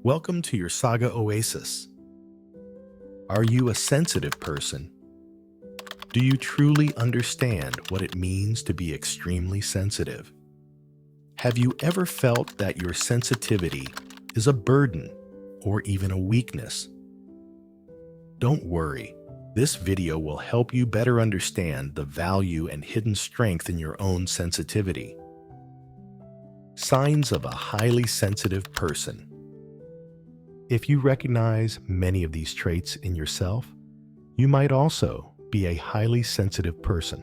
Welcome to your Saga Oasis. Are you a sensitive person? Do you truly understand what it means to be extremely sensitive? Have you ever felt that your sensitivity is a burden or even a weakness? Don't worry, this video will help you better understand the value and hidden strength in your own sensitivity. Signs of a highly sensitive person. If you recognize many of these traits in yourself, you might also be a highly sensitive person.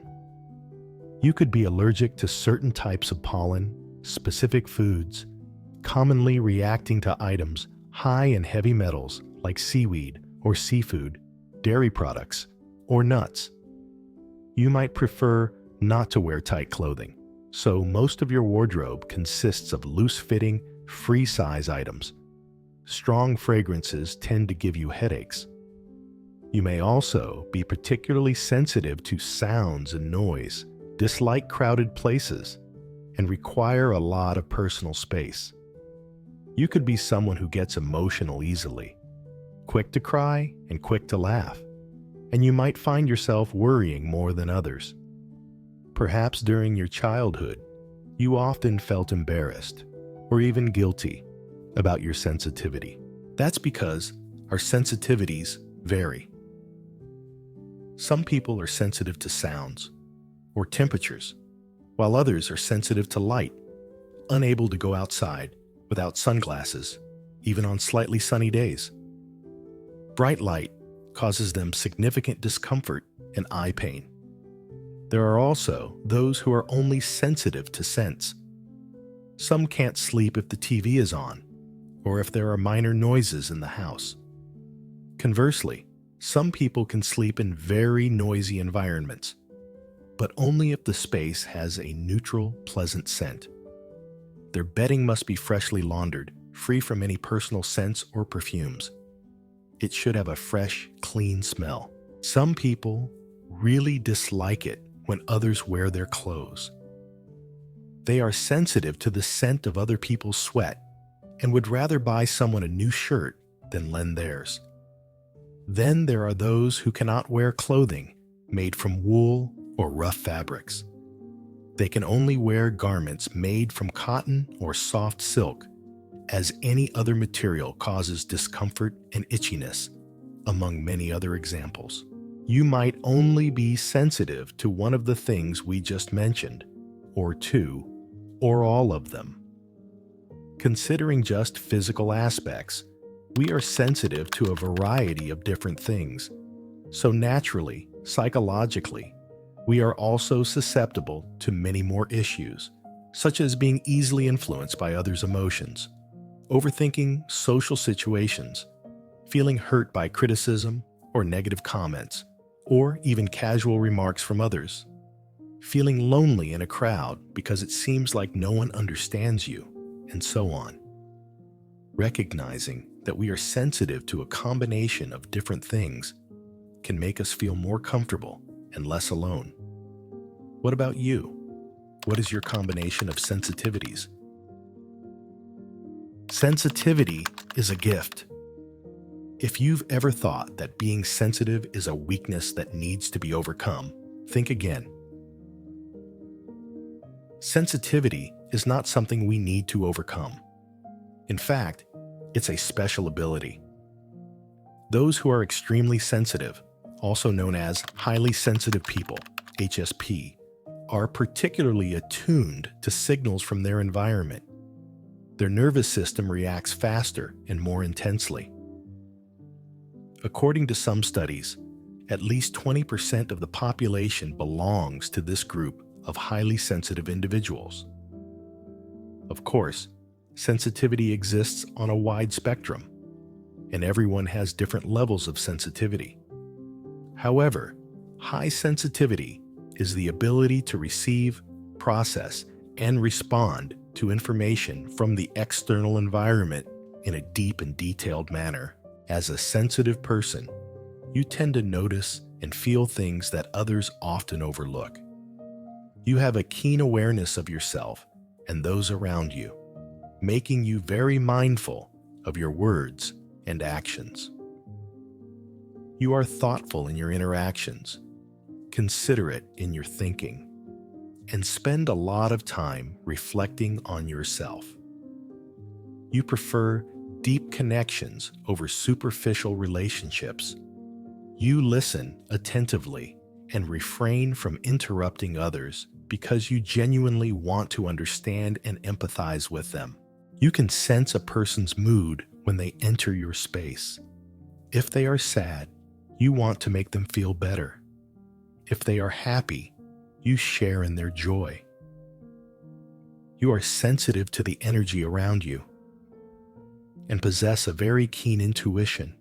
You could be allergic to certain types of pollen, specific foods, commonly reacting to items high in heavy metals like seaweed or seafood, dairy products, or nuts. You might prefer not to wear tight clothing, so most of your wardrobe consists of loose-fitting, free-size items. Strong fragrances tend to give you headaches. You may also be particularly sensitive to sounds and noise, dislike crowded places, and require a lot of personal space. You could be someone who gets emotional easily, quick to cry and quick to laugh, and you might find yourself worrying more than others. Perhaps during your childhood, you often felt embarrassed or even guilty about your sensitivity. That's because our sensitivities vary. Some people are sensitive to sounds or temperatures, while others are sensitive to light, unable to go outside without sunglasses, even on slightly sunny days. Bright light causes them significant discomfort and eye pain. There are also those who are only sensitive to scents. Some can't sleep if the TV is on, or if there are minor noises in the house. Conversely, some people can sleep in very noisy environments, but only if the space has a neutral, pleasant scent. Their bedding must be freshly laundered, free from any personal scents or perfumes. It should have a fresh, clean smell. Some people really dislike it when others wear their clothes. They are sensitive to the scent of other people's sweat and would rather buy someone a new shirt than lend theirs. Then there are those who cannot wear clothing made from wool or rough fabrics. They can only wear garments made from cotton or soft silk, as any other material causes discomfort and itchiness, among many other examples. You might only be sensitive to one of the things we just mentioned, or two, or all of them. Considering just physical aspects, we are sensitive to a variety of different things. So naturally, psychologically, we are also susceptible to many more issues, such as being easily influenced by others' emotions, overthinking social situations, feeling hurt by criticism or negative comments, or even casual remarks from others, feeling lonely in a crowd because it seems like no one understands you, and so on. Recognizing that we are sensitive to a combination of different things can make us feel more comfortable and less alone. What about you? What is your combination of sensitivities? Sensitivity is a gift. If you've ever thought that being sensitive is a weakness that needs to be overcome, think again. Sensitivity is not something we need to overcome. In fact, it's a special ability. Those who are extremely sensitive, also known as highly sensitive people, HSP, are particularly attuned to signals from their environment. Their nervous system reacts faster and more intensely. According to some studies, at least 20% of the population belongs to this group of highly sensitive individuals. Of course, sensitivity exists on a wide spectrum, and everyone has different levels of sensitivity. However, high sensitivity is the ability to receive, process, and respond to information from the external environment in a deep and detailed manner. As a sensitive person, you tend to notice and feel things that others often overlook. You have a keen awareness of yourself and those around you, making you very mindful of your words and actions. You are thoughtful in your interactions, considerate in your thinking, and spend a lot of time reflecting on yourself. You prefer deep connections over superficial relationships. You listen attentively and refrain from interrupting others because you genuinely want to understand and empathize with them. You can sense a person's mood when they enter your space. If they are sad, you want to make them feel better. If they are happy, you share in their joy. You are sensitive to the energy around you and possess a very keen intuition.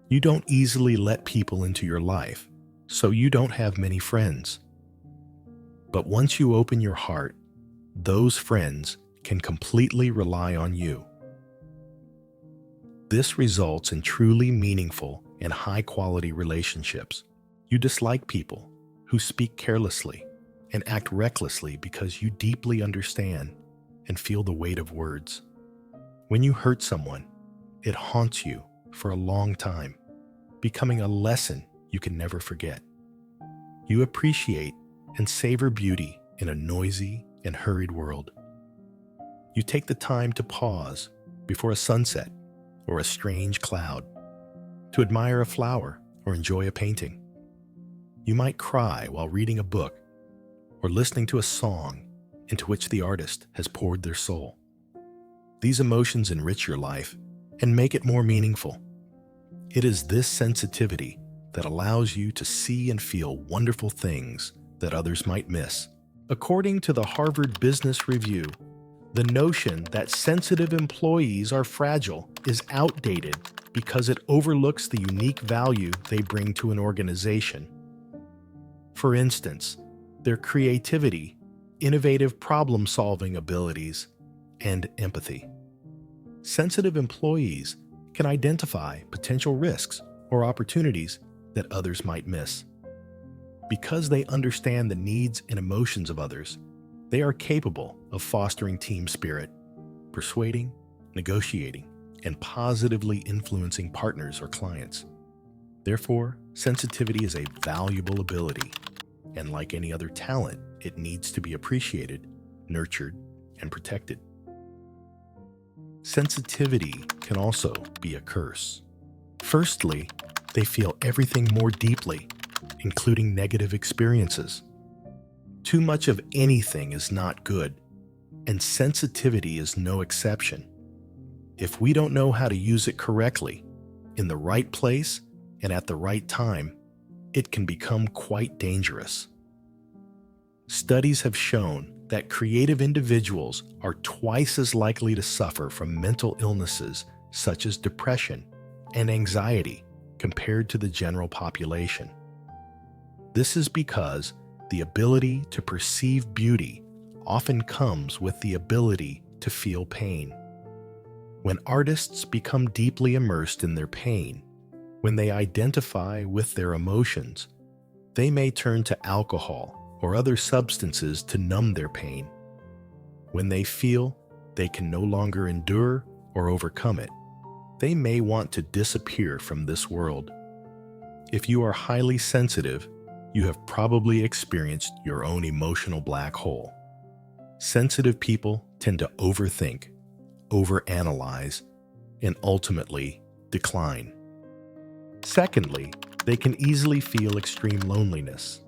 You don't easily let people into your life, so you don't have many friends. But once you open your heart, those friends can completely rely on you. This results in truly meaningful and high-quality relationships. You dislike people who speak carelessly and act recklessly because you deeply understand and feel the weight of words. When you hurt someone, it haunts you for a long time, becoming a lesson you can never forget. You appreciate and savor beauty in a noisy and hurried world. You take the time to pause before a sunset or a strange cloud, to admire a flower or enjoy a painting. You might cry while reading a book or listening to a song into which the artist has poured their soul. These emotions enrich your life and make it more meaningful. It is this sensitivity that allows you to see and feel wonderful things that others might miss. According to the Harvard Business Review, the notion that sensitive employees are fragile is outdated because it overlooks the unique value they bring to an organization. For instance, their creativity, innovative problem-solving abilities, and empathy. Sensitive employees can identify potential risks or opportunities that others might miss. Because they understand the needs and emotions of others, they are capable of fostering team spirit, persuading, negotiating, and positively influencing partners or clients. Therefore, sensitivity is a valuable ability, and like any other talent, it needs to be appreciated, nurtured, and protected. Sensitivity can also be a curse. Firstly, they feel everything more deeply, including negative experiences. Too much of anything is not good, and sensitivity is no exception. If we don't know how to use it correctly, in the right place and at the right time, it can become quite dangerous. Studies have shown that creative individuals are twice as likely to suffer from mental illnesses such as depression and anxiety compared to the general population. This is because the ability to perceive beauty often comes with the ability to feel pain. When artists become deeply immersed in their pain, when they identify with their emotions, they may turn to alcohol or other substances to numb their pain. When they feel they can no longer endure or overcome it, they may want to disappear from this world. If you are highly sensitive, you have probably experienced your own emotional black hole. Sensitive people tend to overthink, overanalyze, and ultimately decline. Secondly, they can easily feel extreme loneliness.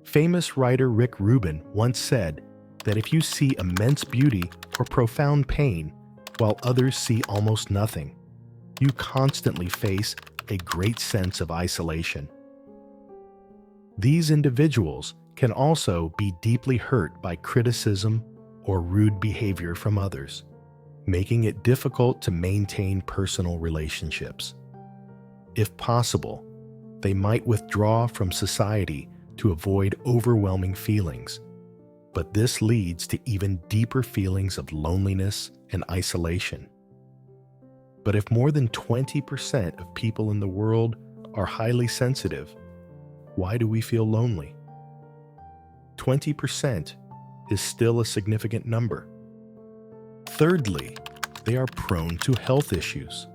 Famous writer Rick Rubin once said that if you see immense beauty or profound pain while others see almost nothing, you constantly face a great sense of isolation. These individuals can also be deeply hurt by criticism or rude behavior from others, making it difficult to maintain personal relationships. If possible, they might withdraw from society to avoid overwhelming feelings, but this leads to even deeper feelings of loneliness and isolation. But if more than 20% of people in the world are highly sensitive, why do we feel lonely? 20% is still a significant number. Thirdly, they are prone to health issues.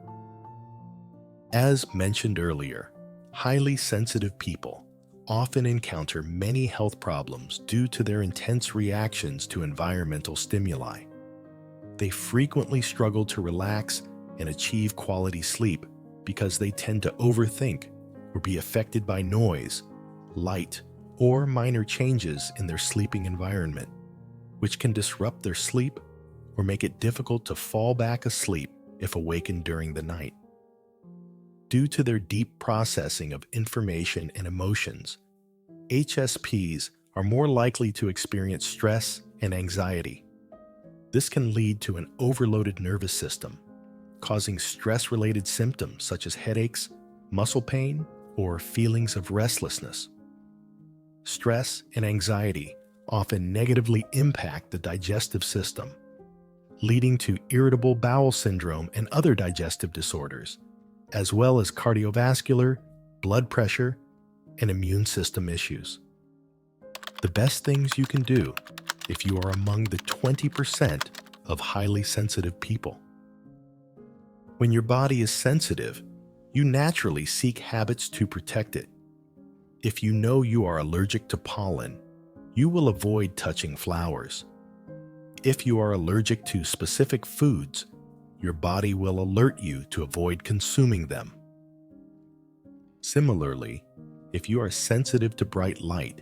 As mentioned earlier, highly sensitive people often encounter many health problems due to their intense reactions to environmental stimuli. They frequently struggle to relax and achieve quality sleep because they tend to overthink or be affected by noise, light, or minor changes in their sleeping environment, which can disrupt their sleep or make it difficult to fall back asleep if awakened during the night. Due to their deep processing of information and emotions, HSPs are more likely to experience stress and anxiety. This can lead to an overloaded nervous system, causing stress-related symptoms such as headaches, muscle pain, or feelings of restlessness. Stress and anxiety often negatively impact the digestive system, leading to irritable bowel syndrome and other digestive disorders, as well as cardiovascular, blood pressure, and immune system issues. The best things you can do if you are among the 20% of highly sensitive people. When your body is sensitive, you naturally seek habits to protect it. If you know you are allergic to pollen, you will avoid touching flowers. If you are allergic to specific foods, your body will alert you to avoid consuming them. Similarly, if you are sensitive to bright light,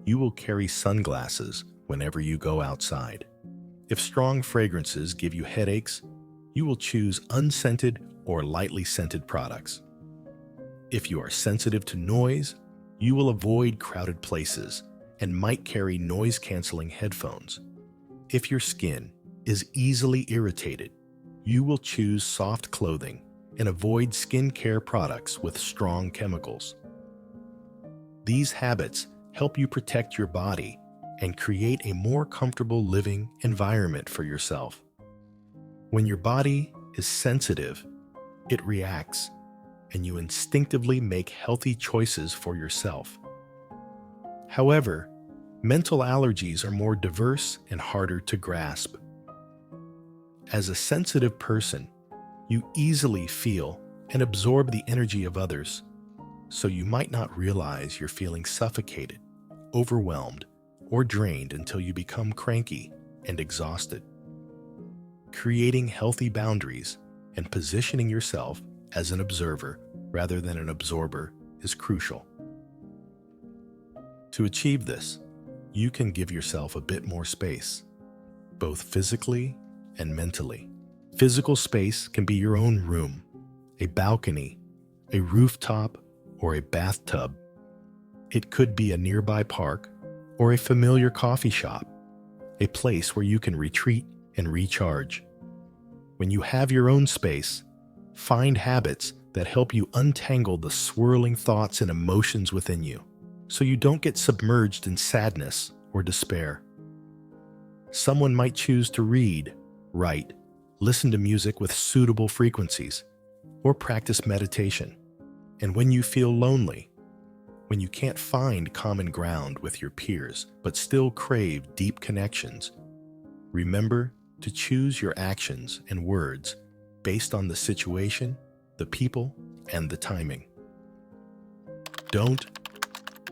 you will carry sunglasses whenever you go outside. If strong fragrances give you headaches, you will choose unscented or lightly scented products. If you are sensitive to noise, you will avoid crowded places and might carry noise-canceling headphones. If your skin is easily irritated, you will choose soft clothing and avoid skincare products with strong chemicals. These habits help you protect your body and create a more comfortable living environment for yourself. When your body is sensitive, it reacts, and you instinctively make healthy choices for yourself. However, mental allergies are more diverse and harder to grasp. As a sensitive person, you easily feel and absorb the energy of others, so you might not realize you're feeling suffocated, overwhelmed, or drained until you become cranky and exhausted. Creating healthy boundaries and positioning yourself as an observer rather than an absorber is crucial. To achieve this, you can give yourself a bit more space, both physically and mentally. Physical space can be your own room, a balcony, a rooftop, or a bathtub. It could be a nearby park or a familiar coffee shop, a place where you can retreat and recharge. When you have your own space, find habits that help you untangle the swirling thoughts and emotions within you, so you don't get submerged in sadness or despair. Someone might choose to read, write, listen to music with suitable frequencies, or practice meditation. And when you feel lonely, when you can't find common ground with your peers but still crave deep connections, remember to choose your actions and words based on the situation, the people, and the timing. Don't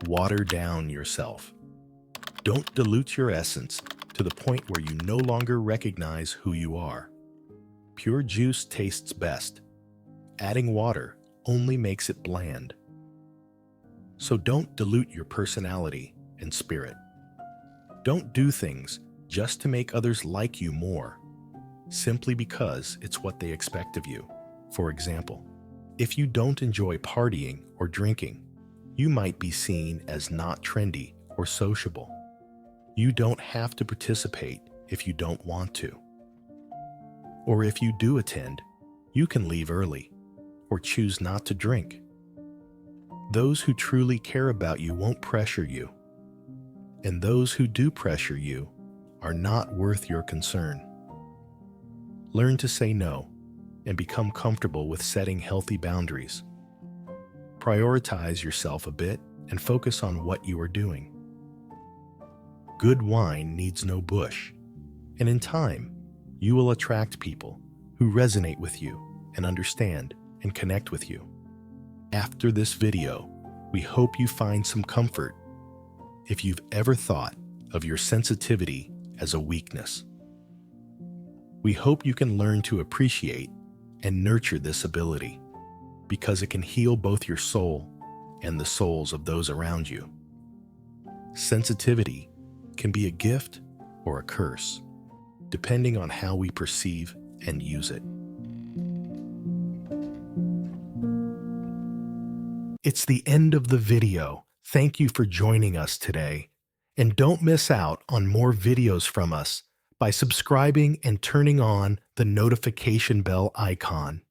water down yourself. Don't dilute your essence to the point where you no longer recognize who you are. Pure juice tastes best. Adding water only makes it bland. So don't dilute your personality and spirit. Don't do things just to make others like you more, simply because it's what they expect of you. For example, if you don't enjoy partying or drinking, you might be seen as not trendy or sociable. You don't have to participate if you don't want to. Or if you do attend, you can leave early or choose not to drink. Those who truly care about you won't pressure you, and those who do pressure you are not worth your concern. Learn to say no and become comfortable with setting healthy boundaries. Prioritize yourself a bit and focus on what you are doing. Good wine needs no bush, and in time, you will attract people who resonate with you and understand and connect with you. After this video, we hope you find some comfort if you've ever thought of your sensitivity as a weakness. We hope you can learn to appreciate and nurture this ability because it can heal both your soul and the souls of those around you. Sensitivity can be a gift or a curse, depending on how we perceive and use it. It's the end of the video. Thank you for joining us today. And don't miss out on more videos from us by subscribing and turning on the notification bell icon.